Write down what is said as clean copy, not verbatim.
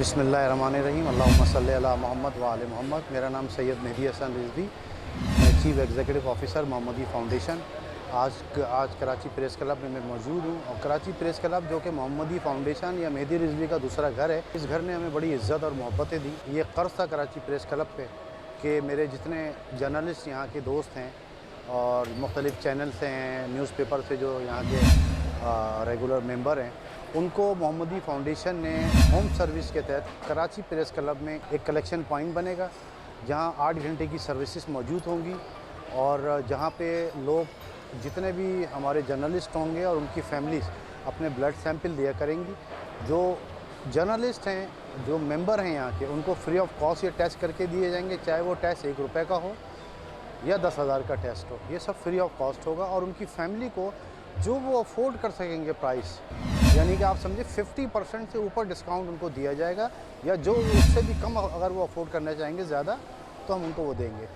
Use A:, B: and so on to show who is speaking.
A: बिस्मिल्लाहिर्रहमानिर्रहीम अल्लाहुम्मा सल्ली अला मोहम्मद व आले मोहम्मद। मेरा नाम सैयद मेहदी हसन रिजवी, मैं चीफ़ एग्जीक्यूटिव ऑफिसर मोहम्मदी फाउंडेशन। आज कराची प्रेस क्लब में मैं मौजूद हूँ और कराची प्रेस क्लब जो कि मोहम्मदी फाउंडेशन या मेहदी रिजवी का दूसरा घर है, इस घर ने हमें बड़ी इज़्ज़त और मोहब्बतें दी। ये क़र्ज़ था कराची प्रेस क्लब पे कि मेरे जितने जर्नलिस्ट यहाँ के दोस्त हैं और मुख्तलिफ़ चैनल से हैं, न्यूज़पेपर से जो यहाँ के रेगुलर मेंबर हैं, उनको मोहम्मदी फाउंडेशन ने होम सर्विस के तहत कराची प्रेस क्लब में एक कलेक्शन पॉइंट बनेगा जहां 8 घंटे की सर्विसेज मौजूद होंगी और जहां पे लोग जितने भी हमारे जर्नलिस्ट होंगे और उनकी फैमिलीज़ अपने ब्लड सैंपल दिया करेंगी। जो जर्नलिस्ट हैं, जो मेंबर हैं यहाँ के, उनको फ्री ऑफ कॉस्ट ये टेस्ट करके दिए जाएंगे, चाहे वो टेस्ट 1 रुपये का हो या 10,000 का टेस्ट हो, ये सब फ्री ऑफ कॉस्ट होगा। और उनकी फैमिली को जो वो अफोर्ड कर सकेंगे प्राइस, यानी कि आप समझे 50% से ऊपर डिस्काउंट उनको दिया जाएगा, या जो उससे भी कम अगर वो अफोर्ड करना चाहेंगे ज़्यादा तो हम उनको वो देंगे।